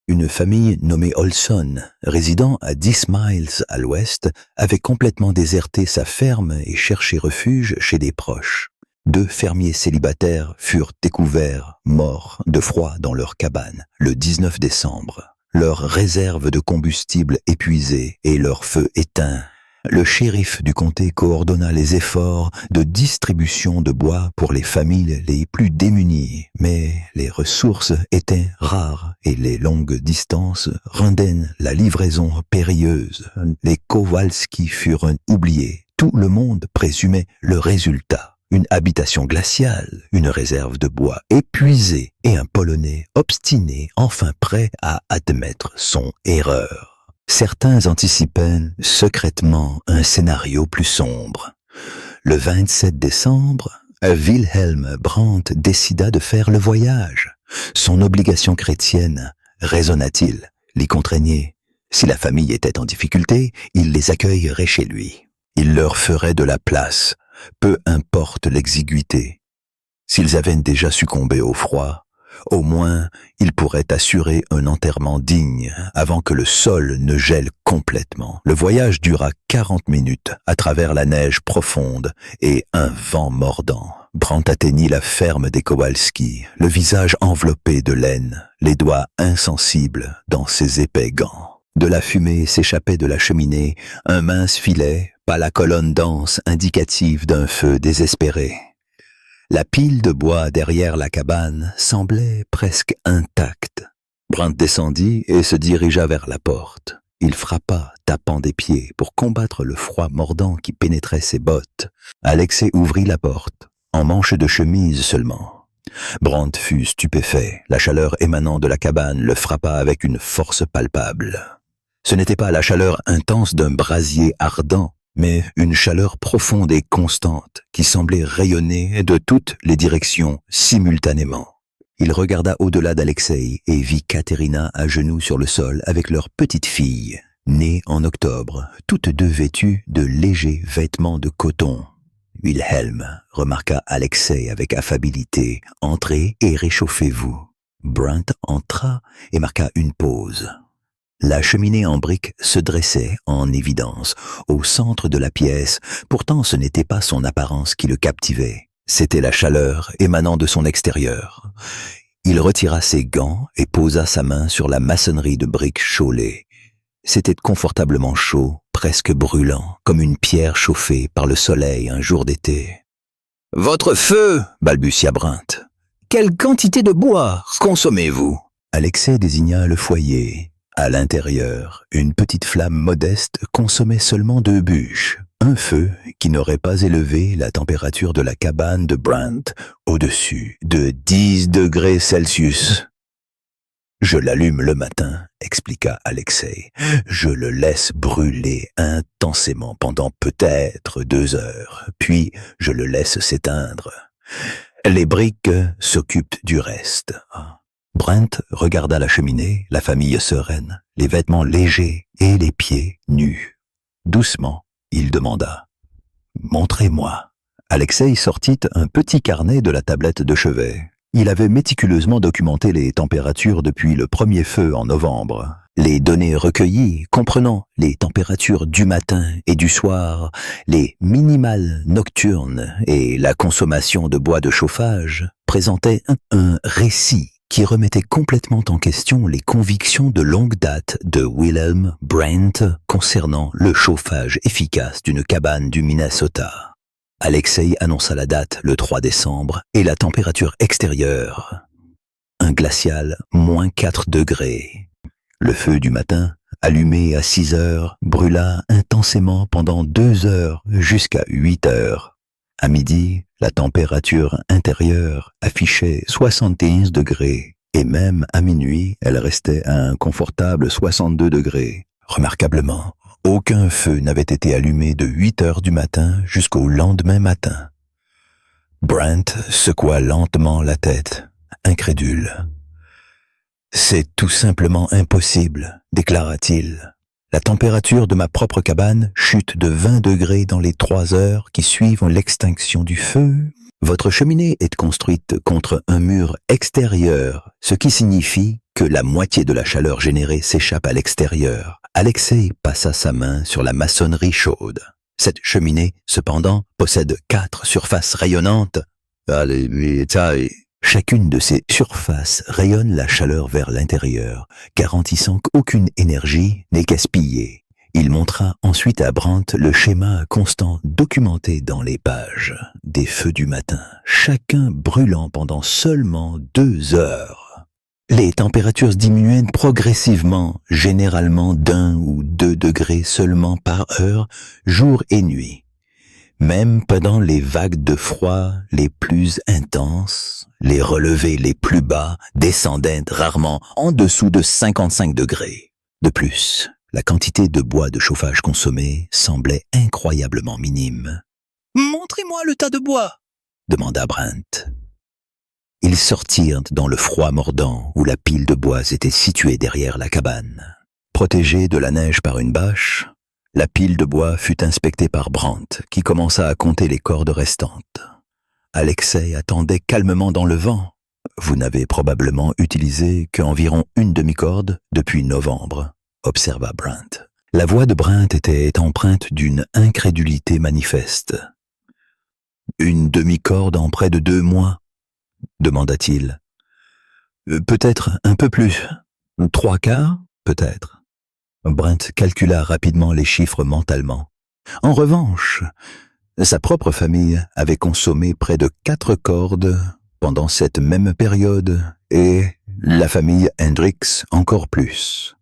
Une famille nommée Olson, résidant à 10 miles à l'ouest, avait complètement déserté sa ferme et cherché refuge chez des proches. 2 fermiers célibataires furent découverts, morts de froid dans leur cabane, le 19 décembre. Leurs réserves de combustible épuisées et leur feu éteint. Le shérif du comté coordonna les efforts de distribution de bois pour les familles les plus démunies, mais les ressources étaient rares et les longues distances rendaient la livraison périlleuse. Les Kowalski furent oubliés. Tout le monde présumait le résultat. Une habitation glaciale, une réserve de bois épuisée et un Polonais obstiné, enfin prêt à admettre son erreur. Certains anticipaient secrètement un scénario plus sombre. Le 27 décembre, Wilhelm Brandt décida de faire le voyage. Son obligation chrétienne, raisonna-t-il, l'y contraignait. Si la famille était en difficulté, il les accueillerait chez lui. Il leur ferait de la place, peu importe l'exiguïté. S'ils avaient déjà succombé au froid, au moins ils pourraient assurer un enterrement digne avant que le sol ne gèle complètement. Le voyage dura 40 minutes à travers la neige profonde et un vent mordant. Brandt atteignit la ferme des Kowalski, le visage enveloppé de laine, les doigts insensibles dans ses épais gants. De la fumée s'échappait de la cheminée un mince filet, pas la colonne dense indicative d'un feu désespéré. La pile de bois derrière la cabane semblait presque intacte. Brandt descendit et se dirigea vers la porte. Il frappa, tapant des pieds, pour combattre le froid mordant qui pénétrait ses bottes. Alexei ouvrit la porte, en manche de chemise seulement. Brandt fut stupéfait. La chaleur émanant de la cabane le frappa avec une force palpable. Ce n'était pas la chaleur intense d'un brasier ardent, mais une chaleur profonde et constante qui semblait rayonner de toutes les directions simultanément. Il regarda au-delà d'Alexei et vit Katerina à genoux sur le sol avec leur petite fille, née en octobre, toutes deux vêtues de légers vêtements de coton. « Wilhelm », remarqua Alexei avec affabilité, « entrez et réchauffez-vous ». Brandt entra et marqua une pause. La cheminée en briques se dressait en évidence, au centre de la pièce. Pourtant ce n'était pas son apparence qui le captivait, c'était la chaleur émanant de son extérieur. Il retira ses gants et posa sa main sur la maçonnerie de briques chaulées. C'était confortablement chaud, presque brûlant, comme une pierre chauffée par le soleil un jour d'été. « Votre feu !» balbutia Brandt. « Quelle quantité de bois consommez-vous » Alexei désigna le foyer. À l'intérieur, une petite flamme modeste consommait seulement 2 bûches, un feu qui n'aurait pas élevé la température de la cabane de Brandt au-dessus de 10 degrés Celsius. « Je l'allume le matin », expliqua Alexei. « Je le laisse brûler intensément pendant peut-être 2 heures, puis je le laisse s'éteindre. Les briques s'occupent du reste. » Brandt regarda la cheminée, la famille sereine, les vêtements légers et les pieds nus. Doucement, il demanda « Montrez-moi ». Alexei sortit un petit carnet de la tablette de chevet. Il avait méticuleusement documenté les températures depuis le premier feu en novembre. Les données recueillies, comprenant les températures du matin et du soir, les minimales nocturnes et la consommation de bois de chauffage, présentaient un récit qui remettait complètement en question les convictions de longue date de Wilhelm Brandt concernant le chauffage efficace d'une cabane du Minnesota. Alexei annonça la date le 3 décembre et la température extérieure. Un glacial -4 degrés. Le feu du matin, allumé à 6 heures, brûla intensément pendant 2 heures jusqu'à 8 heures. À midi, la température intérieure affichait 71 degrés et même à minuit, elle restait à un confortable 62 degrés. Remarquablement, aucun feu n'avait été allumé de 8 heures du matin jusqu'au lendemain matin. Brandt secoua lentement la tête, incrédule. « C'est tout simplement impossible », déclara-t-il. « La température de ma propre cabane chute de 20 degrés dans les 3 heures qui suivent l'extinction du feu. Votre cheminée est construite contre un mur extérieur, ce qui signifie que la moitié de la chaleur générée s'échappe à l'extérieur. » Alexei passa sa main sur la maçonnerie chaude. Cette cheminée, cependant, possède 4 surfaces rayonnantes. Chacune de ces surfaces rayonne la chaleur vers l'intérieur, garantissant qu'aucune énergie n'est gaspillée. Il montra ensuite à Brandt le schéma constant documenté dans les pages des feux du matin, chacun brûlant pendant seulement 2 heures. Les températures diminuaient progressivement, généralement d'1 ou 2 degrés seulement par heure, jour et nuit. Même pendant les vagues de froid les plus intenses, les relevés les plus bas descendaient rarement en dessous de 55 degrés. De plus, la quantité de bois de chauffage consommée semblait incroyablement minime. « Montrez-moi le tas de bois !» demanda Brandt. Ils sortirent dans le froid mordant où la pile de bois était située derrière la cabane. Protégée de la neige par une bâche, la pile de bois fut inspectée par Brandt, qui commença à compter les cordes restantes. Alexei attendait calmement dans le vent. Vous n'avez probablement utilisé qu'environ une demi-corde depuis novembre, observa Brandt. La voix de Brandt était empreinte d'une incrédulité manifeste. Une demi-corde en près de 2 mois, demanda-t-il. Peut-être un peu plus. 3 quarts, peut-être. Brandt calcula rapidement les chiffres mentalement. En revanche, sa propre famille avait consommé près de 4 cordes pendant cette même période et la famille Hendricks encore plus.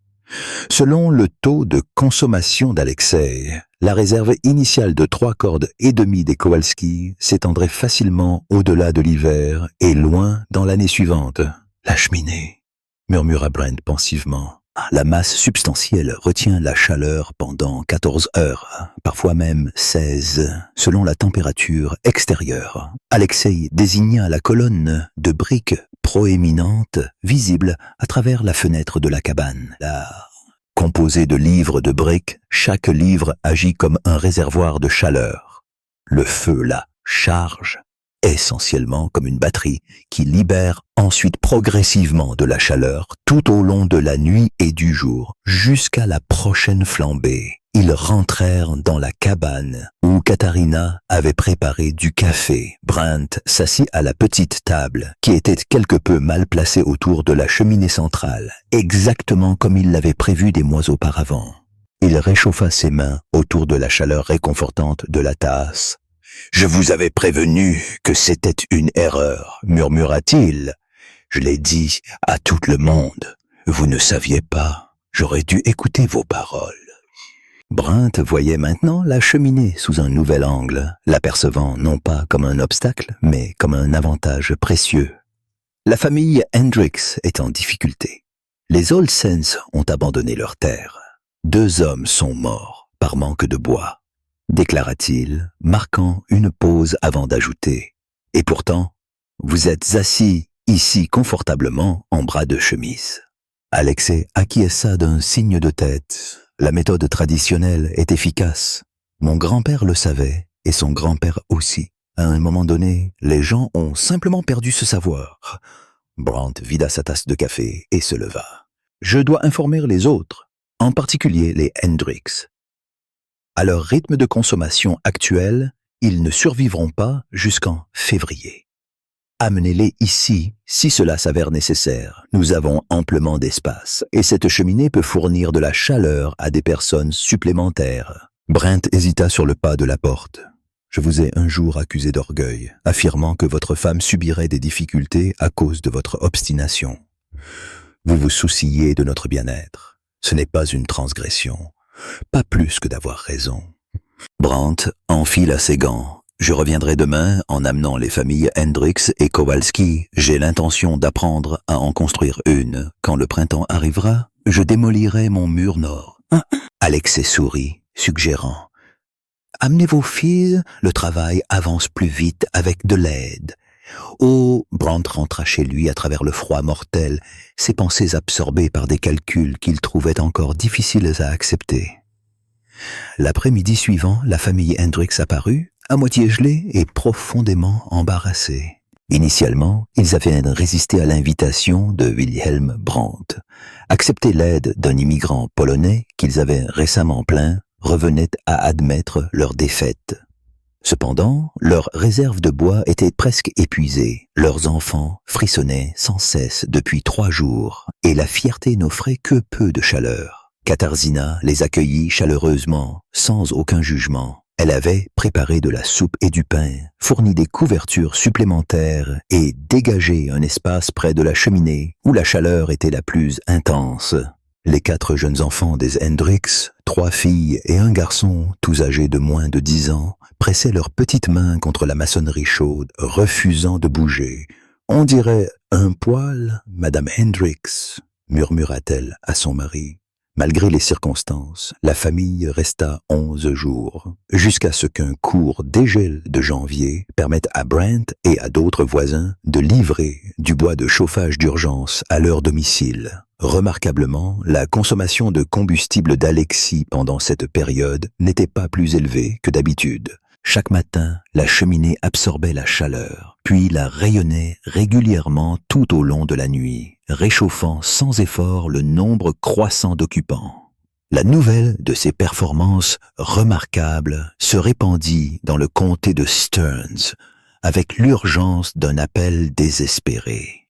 Selon le taux de consommation d'Alexei, la réserve initiale de 3 cordes et demie des Kowalski s'étendrait facilement au-delà de l'hiver et loin dans l'année suivante. La cheminée, murmura Brandt pensivement. La masse substantielle retient la chaleur pendant 14 heures, parfois même 16, selon la température extérieure. Alexei désigna la colonne de briques proéminente visible à travers la fenêtre de la cabane. Composée de livres de briques, chaque livre agit comme un réservoir de chaleur. Le feu la charge, essentiellement comme une batterie, qui libère ensuite progressivement de la chaleur tout au long de la nuit et du jour, jusqu'à la prochaine flambée. Ils rentrèrent dans la cabane où Katharina avait préparé du café. Brandt s'assit à la petite table qui était quelque peu mal placée autour de la cheminée centrale, exactement comme il l'avait prévu des mois auparavant. Il réchauffa ses mains autour de la chaleur réconfortante de la tasse. « Je vous avais prévenu que c'était une erreur, murmura-t-il. Je l'ai dit à tout le monde. Vous ne saviez pas. J'aurais dû écouter vos paroles. » Brandt voyait maintenant la cheminée sous un nouvel angle, l'apercevant non pas comme un obstacle, mais comme un avantage précieux. La famille Hendricks est en difficulté. Les Olsens ont abandonné leur terre. 2 hommes sont morts par manque de bois, déclara-t-il, marquant une pause avant d'ajouter. Et pourtant, vous êtes assis ici confortablement en bras de chemise. Alexei acquiesça d'un signe de tête. La méthode traditionnelle est efficace. Mon grand-père le savait, et son grand-père aussi. À un moment donné, les gens ont simplement perdu ce savoir. Brandt vida sa tasse de café et se leva. Je dois informer les autres, en particulier les Hendricks. À leur rythme de consommation actuel, ils ne survivront pas jusqu'en février. Amenez-les ici si cela s'avère nécessaire. Nous avons amplement d'espace et cette cheminée peut fournir de la chaleur à des personnes supplémentaires. Brandt hésita sur le pas de la porte. Je vous ai un jour accusé d'orgueil, affirmant que votre femme subirait des difficultés à cause de votre obstination. Vous vous souciez de notre bien-être. Ce n'est pas une transgression, pas plus que d'avoir raison. Brandt enfila ses gants. Je reviendrai demain en amenant les familles Hendricks et Kowalski. J'ai l'intention d'apprendre à en construire une. Quand le printemps arrivera, je démolirai mon mur nord. Alexei sourit, suggérant. Amenez vos filles, le travail avance plus vite avec de l'aide. Oh, Brandt rentra chez lui à travers le froid mortel, ses pensées absorbées par des calculs qu'il trouvait encore difficiles à accepter. L'après-midi suivant, la famille Hendricks apparut, à moitié gelée et profondément embarrassée. Initialement, ils avaient résisté à l'invitation de Wilhelm Brandt. Accepter l'aide d'un immigrant polonais qu'ils avaient récemment plaint revenait à admettre leur défaite. Cependant, leur réserve de bois était presque épuisée. Leurs enfants frissonnaient sans cesse depuis 3 jours et la fierté n'offrait que peu de chaleur. Katarzyna les accueillit chaleureusement, sans aucun jugement. Elle avait préparé de la soupe et du pain, fourni des couvertures supplémentaires et dégagé un espace près de la cheminée où la chaleur était la plus intense. Les 4 jeunes enfants des Hendricks, 3 filles et un garçon, tous âgés de moins de 10 ans, pressaient leurs petites mains contre la maçonnerie chaude, refusant de bouger. « On dirait un poil, Madame Hendricks », murmura-t-elle à son mari. Malgré les circonstances, la famille resta 11 jours, jusqu'à ce qu'un court dégel de janvier permette à Brent et à d'autres voisins de livrer du bois de chauffage d'urgence à leur domicile. Remarquablement, la consommation de combustible d'Alexis pendant cette période n'était pas plus élevée que d'habitude. Chaque matin, la cheminée absorbait la chaleur, puis la rayonnait régulièrement tout au long de la nuit, réchauffant sans effort le nombre croissant d'occupants. La nouvelle de ces performances remarquables se répandit dans le comté de Stearns, avec l'urgence d'un appel désespéré.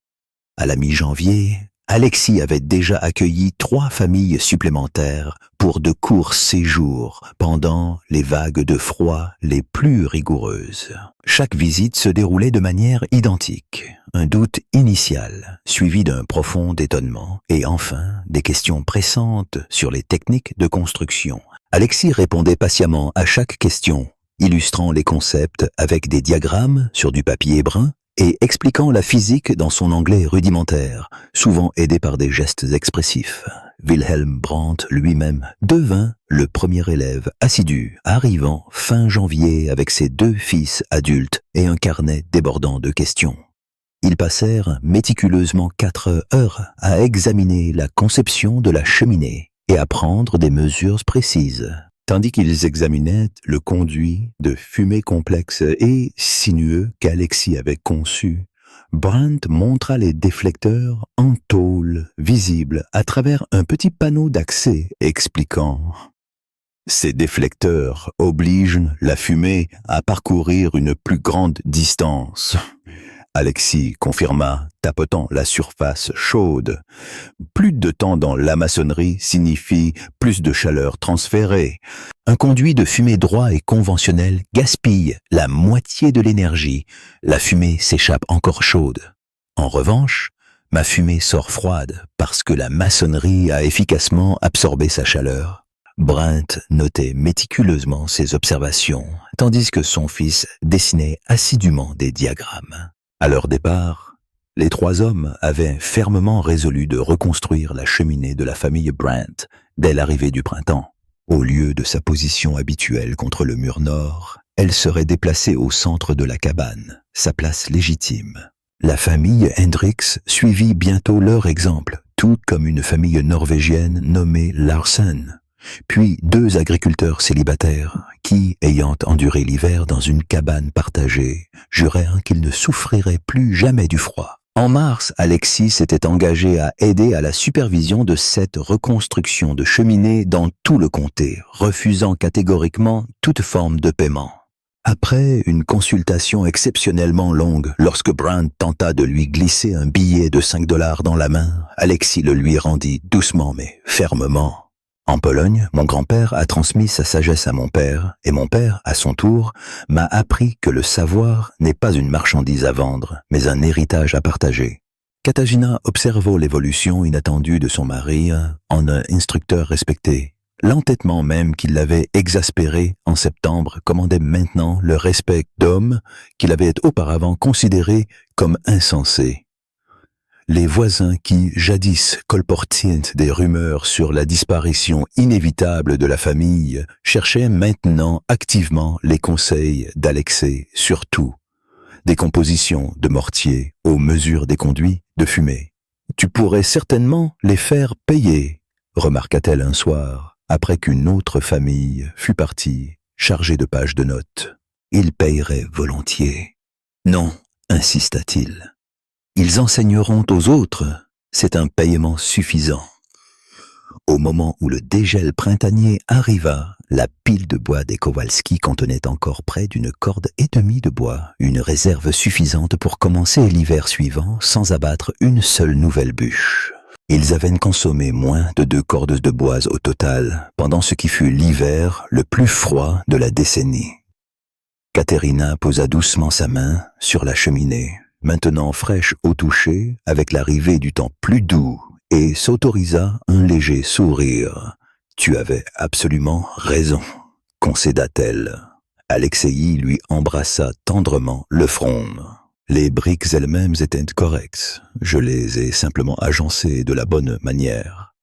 À la mi-janvier, Alexis avait déjà accueilli 3 familles supplémentaires pour de courts séjours pendant les vagues de froid les plus rigoureuses. Chaque visite se déroulait de manière identique. Un doute initial, suivi d'un profond étonnement, et enfin des questions pressantes sur les techniques de construction. Alexis répondait patiemment à chaque question, illustrant les concepts avec des diagrammes sur du papier brun, et expliquant la physique dans son anglais rudimentaire, souvent aidé par des gestes expressifs. Wilhelm Brandt lui-même devint le premier élève assidu, arrivant fin janvier avec ses 2 fils adultes et un carnet débordant de questions. Ils passèrent méticuleusement 4 heures à examiner la conception de la cheminée et à prendre des mesures précises. Tandis qu'ils examinaient le conduit de fumée complexe et sinueux qu'Alexis avait conçu, Brandt montra les déflecteurs en tôle visibles à travers un petit panneau d'accès expliquant « Ces déflecteurs obligent la fumée à parcourir une plus grande distance ». Alexis confirma, tapotant la surface chaude. Plus de temps dans la maçonnerie signifie plus de chaleur transférée. Un conduit de fumée droit et conventionnel gaspille la moitié de l'énergie. La fumée s'échappe encore chaude. En revanche, ma fumée sort froide parce que la maçonnerie a efficacement absorbé sa chaleur. Brandt notait méticuleusement ses observations, tandis que son fils dessinait assidûment des diagrammes. À leur départ, les 3 hommes avaient fermement résolu de reconstruire la cheminée de la famille Brandt dès l'arrivée du printemps. Au lieu de sa position habituelle contre le mur nord, elle serait déplacée au centre de la cabane, sa place légitime. La famille Hendricks suivit bientôt leur exemple, tout comme une famille norvégienne nommée Larsen, puis 2 agriculteurs célibataires qui, ayant enduré l'hiver dans une cabane partagée, jurèrent qu'ils ne souffriraient plus jamais du froid. En mars, Alexis s'était engagé à aider à la supervision de cette reconstruction de cheminée dans tout le comté, refusant catégoriquement toute forme de paiement. Après une consultation exceptionnellement longue, lorsque Brandt tenta de lui glisser un billet de $5 dans la main, Alexis le lui rendit doucement mais fermement. En Pologne, mon grand-père a transmis sa sagesse à mon père, et mon père, à son tour, m'a appris que le savoir n'est pas une marchandise à vendre, mais un héritage à partager. Katarzyna observa l'évolution inattendue de son mari en un instructeur respecté. L'entêtement même qui l'avait exaspéré en septembre commandait maintenant le respect d'hommes qu'il avait auparavant considérés comme insensés. Les voisins qui, jadis, colportaient des rumeurs sur la disparition inévitable de la famille, cherchaient maintenant activement les conseils d'Alexis sur tout. Des compositions de mortier aux mesures des conduits de fumée. « Tu pourrais certainement les faire payer », remarqua-t-elle un soir, après qu'une autre famille fut partie, chargée de pages de notes. « Ils payeraient volontiers. »« Non, insista-t-il. Ils enseigneront aux autres, c'est un paiement suffisant. » Au moment où le dégel printanier arriva, la pile de bois des Kowalski contenait encore près d'une corde et demie de bois, une réserve suffisante pour commencer l'hiver suivant sans abattre une seule nouvelle bûche. Ils avaient consommé moins de 2 cordes de bois au total, pendant ce qui fut l'hiver le plus froid de la décennie. Katerina posa doucement sa main sur la cheminée, maintenant fraîche au toucher avec l'arrivée du temps plus doux, et s'autorisa un léger sourire. « Tu avais absolument raison », concéda-t-elle. Alexei lui embrassa tendrement le front. « Les briques elles-mêmes étaient correctes. Je les ai simplement agencées de la bonne manière. »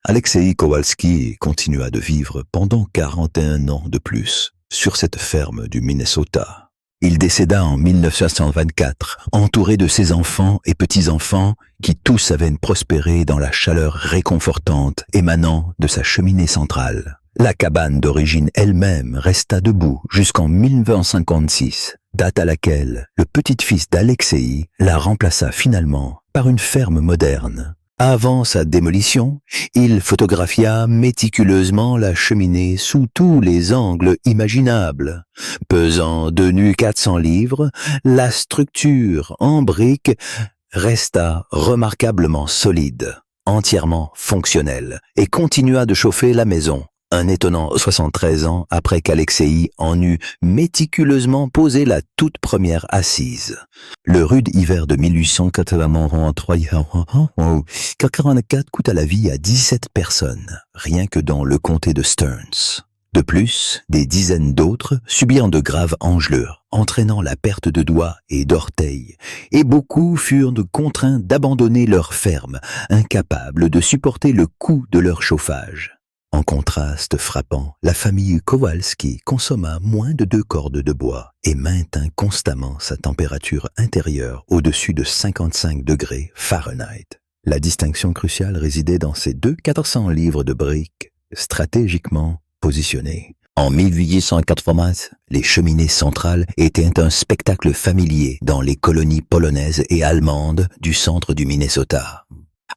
Alexei Kowalski continua de vivre pendant 41 ans de plus sur cette ferme du Minnesota. Il décéda en 1924, entouré de ses enfants et petits-enfants qui tous avaient prospéré dans la chaleur réconfortante émanant de sa cheminée centrale. La cabane d'origine elle-même resta debout jusqu'en 1956, date à laquelle le petit-fils d'Alexei la remplaça finalement par une ferme moderne. Avant sa démolition, il photographia méticuleusement la cheminée sous tous les angles imaginables. Pesant de nu 400 livres, la structure en briques resta remarquablement solide, entièrement fonctionnelle, et continua de chauffer la maison. Un étonnant 73 ans après qu'Alexei en eut méticuleusement posé la toute première assise. Le rude hiver de 1884 coûta la vie à 17 personnes, rien que dans le comté de Stearns. De plus, des dizaines d'autres subirent de graves engelures, entraînant la perte de doigts et d'orteils, et beaucoup furent contraints d'abandonner leur ferme, incapables de supporter le coût de leur chauffage. En contraste frappant, la famille Kowalski consomma moins de 2 cordes de bois et maintint constamment sa température intérieure au-dessus de 55 degrés Fahrenheit. La distinction cruciale résidait dans ces 400 livres de briques stratégiquement positionnées. En 1880, les cheminées centrales étaient un spectacle familier dans les colonies polonaises et allemandes du centre du Minnesota.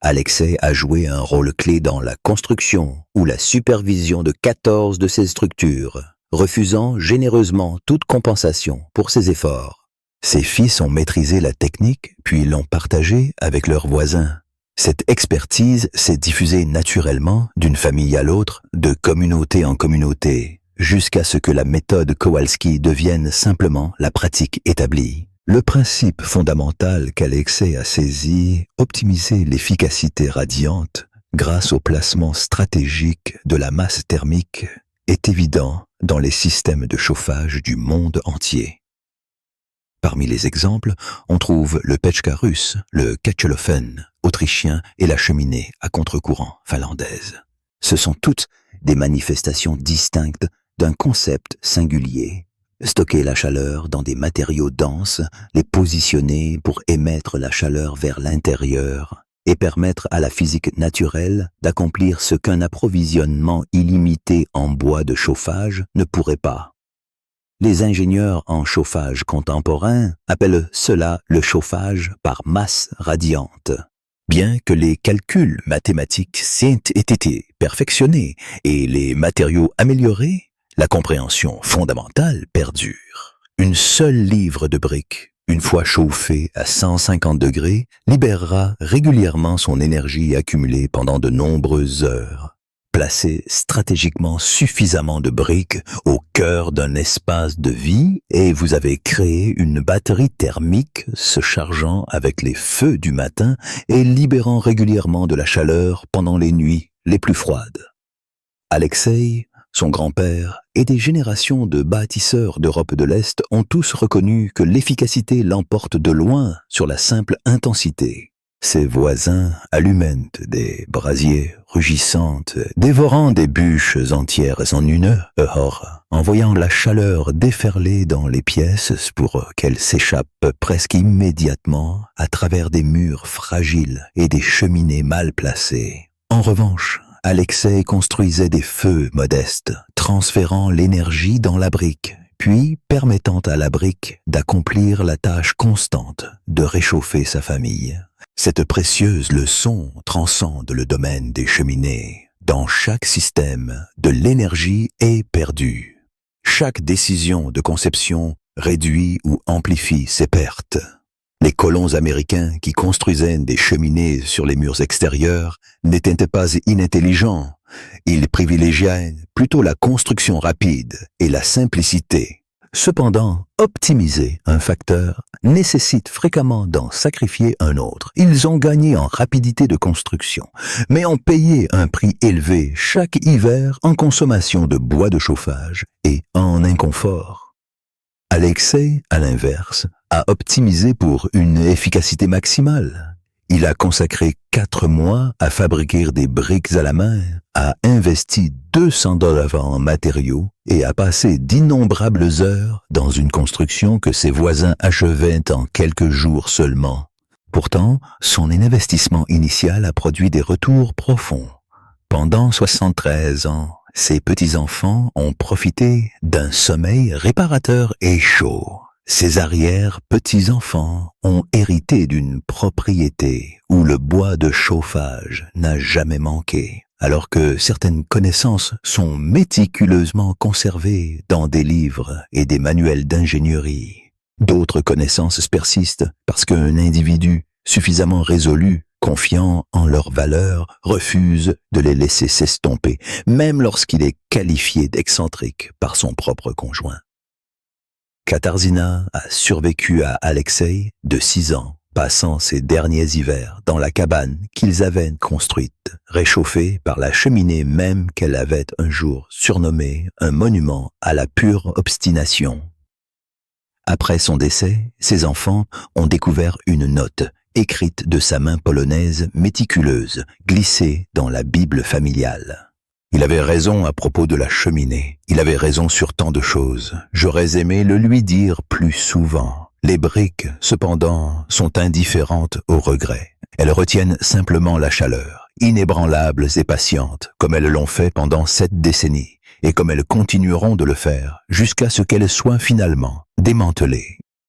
Alexei a joué un rôle clé dans la construction ou la supervision de 14 de ces structures, refusant généreusement toute compensation pour ses efforts. Ses fils ont maîtrisé la technique, puis l'ont partagée avec leurs voisins. Cette expertise s'est diffusée naturellement d'une famille à l'autre, de communauté en communauté, jusqu'à ce que la méthode Kowalski devienne simplement la pratique établie. Le principe fondamental qu'Alexei a saisi, optimiser l'efficacité radiante grâce au placement stratégique de la masse thermique, est évident dans les systèmes de chauffage du monde entier. Parmi les exemples, on trouve le pechka russe, le ketchelofen autrichien et la cheminée à contre-courant finlandaise. Ce sont toutes des manifestations distinctes d'un concept singulier. Stocker la chaleur dans des matériaux denses, les positionner pour émettre la chaleur vers l'intérieur et permettre à la physique naturelle d'accomplir ce qu'un approvisionnement illimité en bois de chauffage ne pourrait pas. Les ingénieurs en chauffage contemporain appellent cela le chauffage par masse radiante. Bien que les calculs mathématiques aient été perfectionnés et les matériaux améliorés, la compréhension fondamentale perdure. Une seule livre de briques, une fois chauffée à 150 degrés, libérera régulièrement son énergie accumulée pendant de nombreuses heures. Placez stratégiquement suffisamment de briques au cœur d'un espace de vie et vous avez créé une batterie thermique se chargeant avec les feux du matin et libérant régulièrement de la chaleur pendant les nuits les plus froides. Alexei, son grand-père et des générations de bâtisseurs d'Europe de l'Est ont tous reconnu que l'efficacité l'emporte de loin sur la simple intensité. Ses voisins allument des brasiers rugissantes, dévorant des bûches entières en une heure, en voyant la chaleur déferler dans les pièces pour qu'elle s'échappe presque immédiatement à travers des murs fragiles et des cheminées mal placées. En revanche, Alexei construisait des feux modestes, transférant l'énergie dans la brique, puis permettant à la brique d'accomplir la tâche constante de réchauffer sa famille. Cette précieuse leçon transcende le domaine des cheminées. Dans chaque système, de l'énergie est perdue. Chaque décision de conception réduit ou amplifie ses pertes. Les colons américains qui construisaient des cheminées sur les murs extérieurs n'étaient pas inintelligents. Ils privilégiaient plutôt la construction rapide et la simplicité. Cependant, optimiser un facteur nécessite fréquemment d'en sacrifier un autre. Ils ont gagné en rapidité de construction, mais ont payé un prix élevé chaque hiver en consommation de bois de chauffage et en inconfort. Alexei, à l'inverse, a optimisé pour une efficacité maximale. Il a consacré 4 mois à fabriquer des briques à la main, a investi $200 en matériaux et a passé d'innombrables heures dans une construction que ses voisins achevaient en quelques jours seulement. Pourtant, son investissement initial a produit des retours profonds. Pendant 73 ans, ses petits-enfants ont profité d'un sommeil réparateur et chaud. Ses arrière-petits-enfants ont hérité d'une propriété où le bois de chauffage n'a jamais manqué, alors que certaines connaissances sont méticuleusement conservées dans des livres et des manuels d'ingénierie. D'autres connaissances persistent parce qu'un individu suffisamment résolu, confiant en leurs valeurs, refuse de les laisser s'estomper, même lorsqu'il est qualifié d'excentrique par son propre conjoint. Katarzyna a survécu à Alexei de 6 ans, passant ses derniers hivers dans la cabane qu'ils avaient construite, réchauffée par la cheminée même qu'elle avait un jour surnommée un monument à la pure obstination. Après son décès, ses enfants ont découvert une note, écrite de sa main polonaise méticuleuse, glissée dans la Bible familiale. Il avait raison à propos de la cheminée. Il avait raison sur tant de choses. J'aurais aimé le lui dire plus souvent. Les briques, cependant, sont indifférentes au regret. Elles retiennent simplement la chaleur, inébranlables et patientes, comme elles l'ont fait pendant 7 décennies, et comme elles continueront de le faire, jusqu'à ce qu'elles soient finalement démantelées